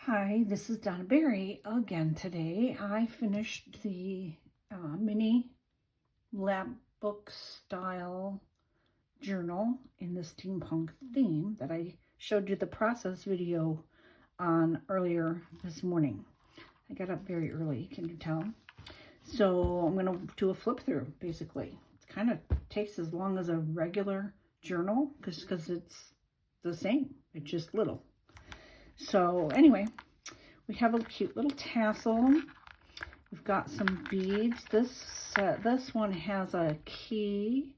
Hi, this is Donna Berry again today. I finished the mini lapbook style journal in the steampunk theme that I showed you the process video on earlier this morning. I got up very early, can you tell? So I'm going to do a flip through basically. It kind of takes as long as a regular journal because it's the same, it's just little. So anyway, we have a cute little tassel. We've got some beads. This one has a key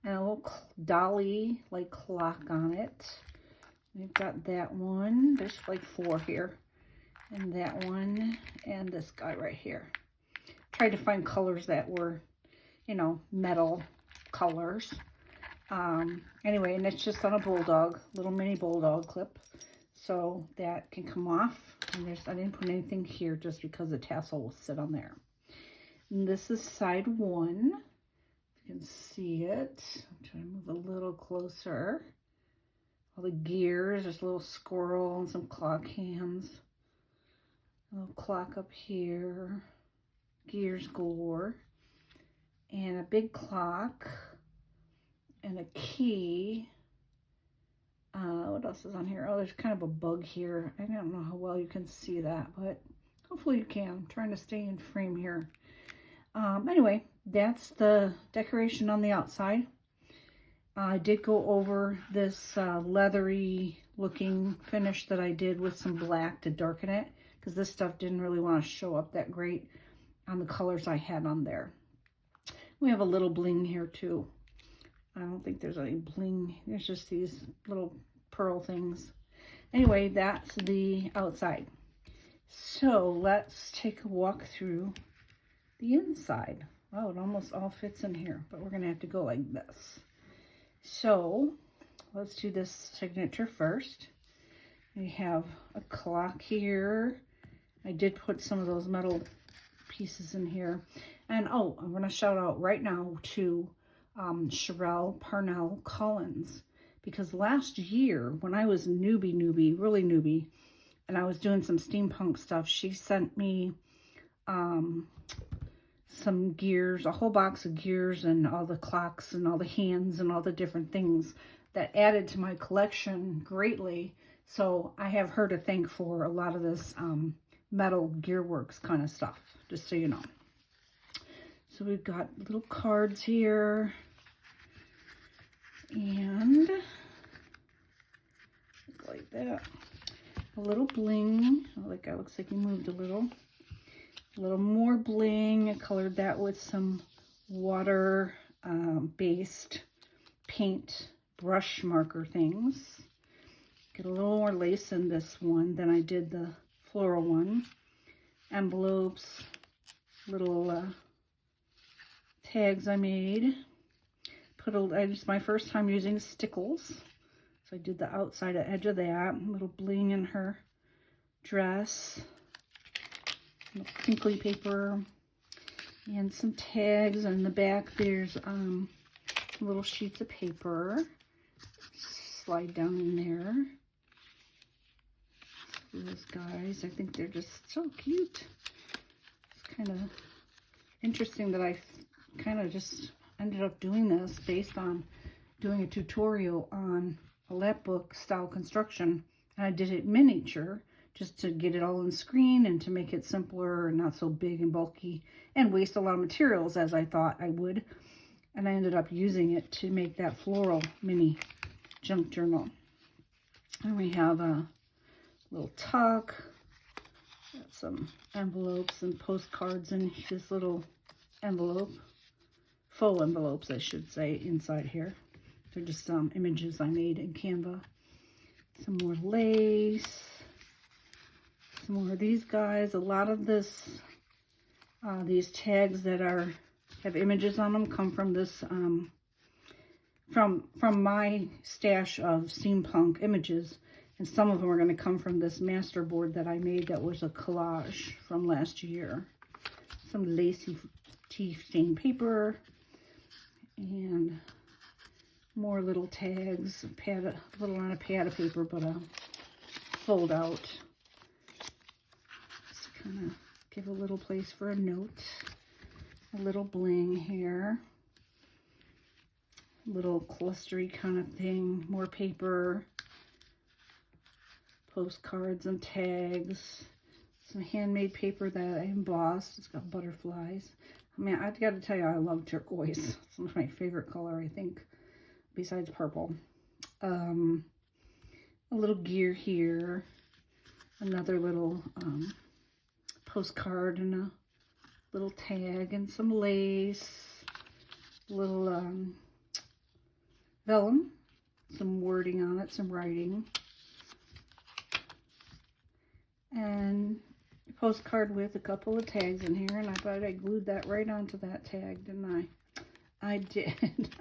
and a little dolly like clock on it. We've got that one. There's like 4 here. And that one and this guy right here. Tried to find colors that were, metal colors. Anyway, and it's just on a bulldog, little mini bulldog clip. So that can come off. And I didn't put anything here just because the tassel will sit on there. And this is side 1. You can see it. I'm trying to move a little closer. All the gears. There's a little squirrel and some clock hands. A little clock up here. Gears galore. And a big clock. And a key. What else is on here? Oh, there's kind of a bug here. I don't know how well you can see that, but hopefully you can. I'm trying to stay in frame here. Anyway, that's the decoration on the outside. I did go over this leathery looking finish that I did with some black to darken it, because this stuff didn't really want to show up that great on the colors I had on there. We have a little bling here too. I don't think there's any bling. There's just these little pearl things. Anyway, that's the outside. So let's take a walk through the inside. Oh, it almost all fits in here, but we're going to have to go like this. So let's do this signature first. We have a clock here. I did put some of those metal pieces in here. And oh, I'm going to shout out right now to Sherelle Parnell Collins, because last year when I was really newbie, and I was doing some steampunk stuff, she sent me some gears, a whole box of gears and all the clocks and all the hands and all the different things that added to my collection greatly. So I have her to thank for a lot of this metal gearworks kind of stuff, just so you know. So we've got little cards here, and like that. A little bling. Oh, that guy looks like he moved a little more bling. I colored that with some water based paint brush marker things. Get a little more lace in this one than I did the floral one. Envelopes, little tags I made. It's my first time using stickles, so I did the outside edge of that. A little bling in her dress, crinkly paper, and some tags. And in the back there's little sheets of paper. Slide down in there. These guys, I think they're just so cute. It's kind of interesting that I kind of just ended up doing this based on doing a tutorial on a lapbook style construction, and I did it miniature just to get it all on screen and to make it simpler and not so big and bulky and waste a lot of materials as I thought I would. And I ended up using it to make that floral mini junk journal. And we have a little tuck, got some envelopes and postcards in this little envelope. Faux envelopes, I should say, inside here. They're just some images I made in Canva. Some more lace. Some more of these guys. A lot of this, these tags that have images on them come from this, from my stash of steampunk images. And some of them are going to come from this master board that I made that was a collage from last year. Some lacy tea stained paper. And more little tags, a little on a pad of paper, but a fold out kind of give a little place for a note. A little bling here. Little clustery kind of thing. More paper. Postcards and tags. Some handmade paper that I embossed. It's got butterflies. I mean, I've got to tell you, I love turquoise. It's my favorite color, I think, besides purple. A little gear here. Another little postcard and a little tag and some lace. Little vellum. Some wording on it, some writing. And a postcard with a couple of tags in here, and I thought I glued that right onto that tag, didn't I? I did.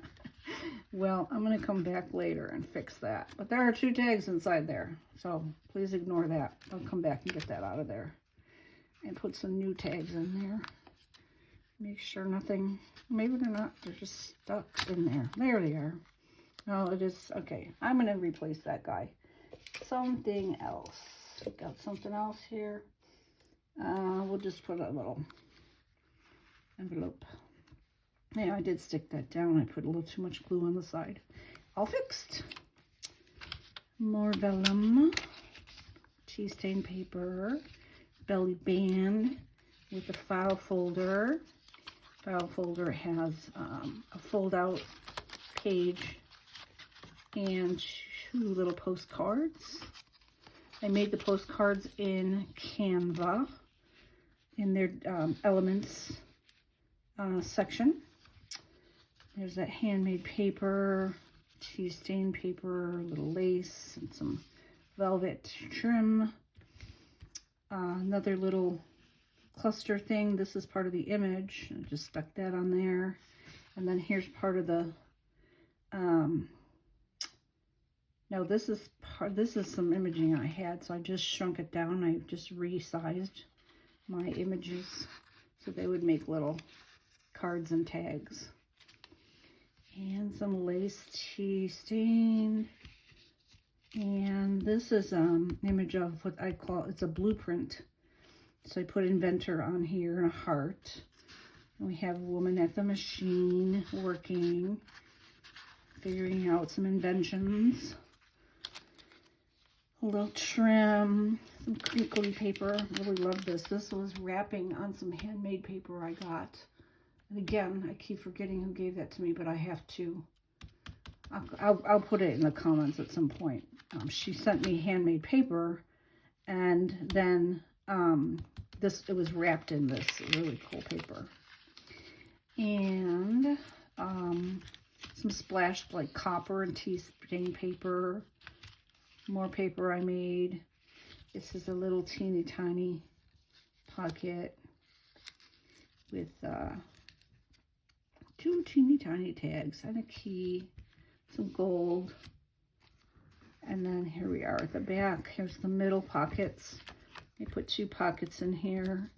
Well, I'm going to come back later and fix that. But there are 2 tags inside there, so please ignore that. I'll come back and get that out of there. And put some new tags in there. Make sure nothing, maybe they're not, they're just stuck in there. There they are. Oh, it is, okay. I'm going to replace that guy. Something else. Got something else here. We'll just put a little envelope. Yeah, I did stick that down. I put a little too much glue on the side. All fixed. More vellum. Tea stain paper. Belly band with a file folder. File folder has a fold out page and 2 little postcards. I made the postcards in Canva in their elements section. There's that handmade paper, tea stain paper, little lace, and some velvet trim. Another little cluster thing. This is part of the image. I just stuck that on there. And then here's part of the no, this is some imaging I had, so I just shrunk it down. I just resized my images so they would make little cards and tags. And some lace tea stain. And this is an image of what I call, it's a blueprint. So I put inventor on here and a heart. And we have a woman at the machine working, figuring out some inventions. A little trim, some crinkly paper. Really love this. This was wrapping on some handmade paper I got. And again, I keep forgetting who gave that to me, but I have to. I'll put it in the comments at some point. She sent me handmade paper, and then it was wrapped in this really cool paper. And some splashed like copper and tea stain paper. More paper I made. This is a little teeny tiny pocket with 2 teeny tiny tags and a key, some gold. And then here we are at the back. Here's the middle pockets. I put 2 pockets in here,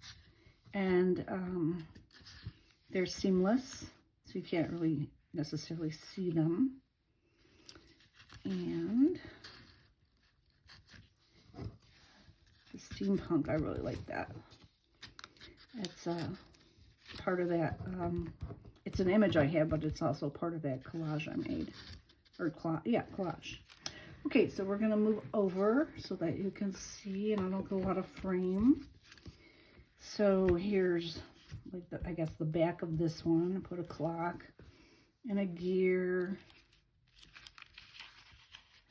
and they're seamless, so you can't really necessarily see them. And the steampunk, I really like that. It's part of that. It's an image I have, but it's also part of that collage I made. Or collage. Okay, so we're gonna move over so that you can see, and I don't go out of frame. So here's, like, I guess the back of this one. I put a clock and a gear.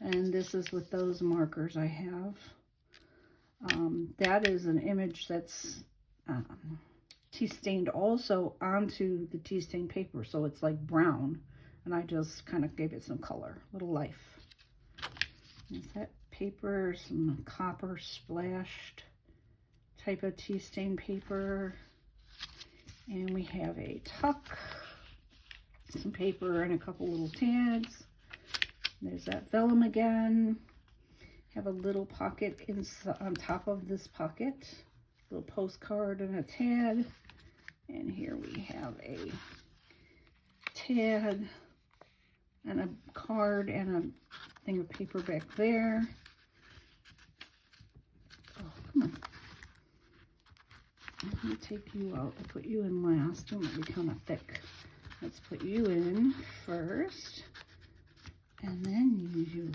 And this is with those markers I have. That is an image that's tea stained also onto the tea stained paper, so it's like brown, and I just kind of gave it some color, little life. There's that paper, some copper splashed type of tea stained paper, and we have a tuck, some paper, and a couple little tags. There's that vellum again. Have a little pocket on top of this pocket, little postcard and a tag. And here we have a tag and a card and a thing of paper back there. Oh, come on. take you out. I put you in last. You might be kind of thick. Let's put you in first. And then you.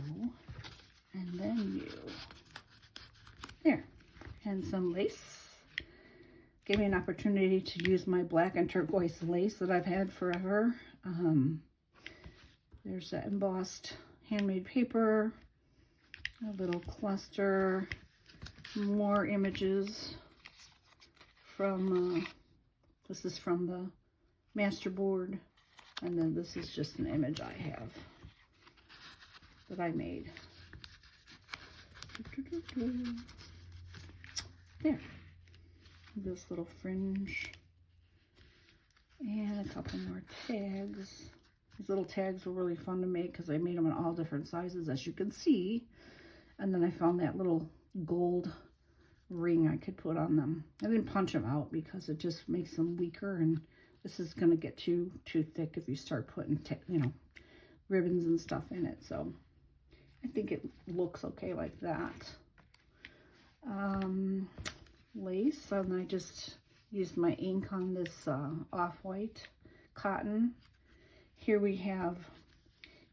And then you. There. And some lace. Gave me an opportunity to use my black and turquoise lace that I've had forever. There's that embossed handmade paper. A little cluster. More images from, this is from the master board, and then this is just an image I have that I made. There, this little fringe, and a couple more tags. These little tags were really fun to make because I made them in all different sizes, as you can see. And then I found that little gold ring I could put on them. I didn't punch them out because it just makes them weaker, and this is going to get too thick if you start putting ribbons and stuff in it. So I think it looks okay like that. Lace, and I just used my ink on this off-white cotton. Here we have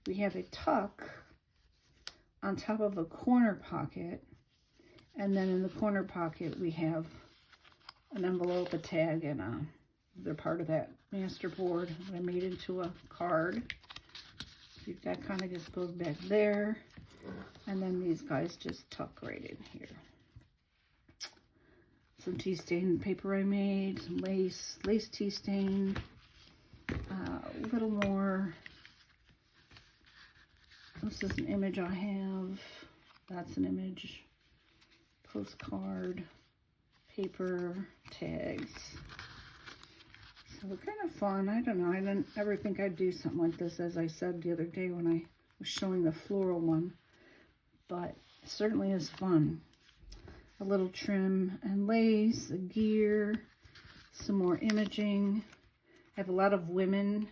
a tuck on top of a corner pocket. And then in the corner pocket, we have an envelope, a tag, and they're part of that master board that I made into a card. That kind of just goes back there. And then these guys just tuck right in here. Some tea stain paper I made, some lace tea stain, a little more. This is an image I have. That's an image. Postcard, paper, tags. So they're kind of fun. I don't know. I didn't ever think I'd do something like this, as I said the other day when I was showing the floral one. But it certainly is fun. A little trim and lace, a gear, some more imaging. I have a lot of women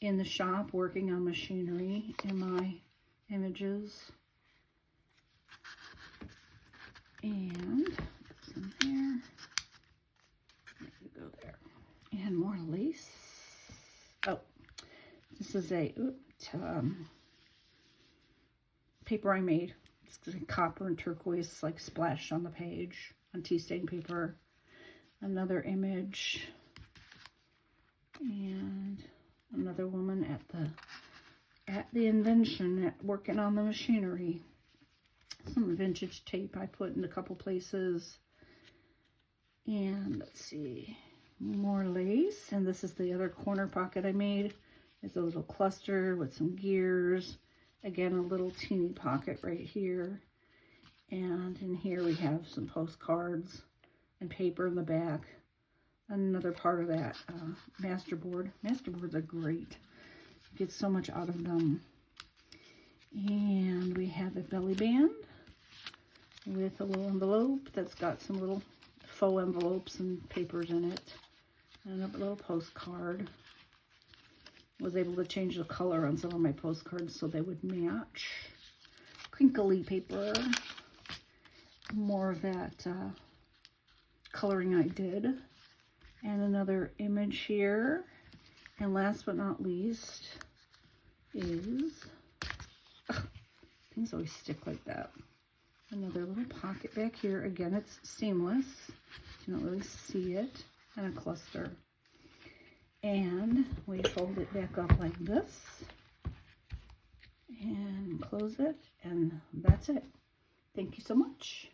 in the shop working on machinery in my images. And some here. Go there. And more lace. Oh, this is a paper I made. It's copper and turquoise, like splashed on the page on tea stain paper. Another image. And another woman at the invention, working on the machinery. Some vintage tape I put in a couple places. And let's see, more lace. And this is the other corner pocket I made. It's a little cluster with some gears. Again, a little teeny pocket right here. And in here we have some postcards and paper in the back. Another part of that master board. Master boards are great. You get so much out of them. And we have a belly band with a little envelope that's got some little faux envelopes and papers in it. And a little postcard. Was able to change the color on some of my postcards so they would match. Crinkly paper. More of that coloring I did. And another image here. And last but not least is... things always stick like that. Another little pocket back here. Again, it's seamless. You don't really see it. And a cluster. And we fold it back up like this. And close it. And that's it. Thank you so much.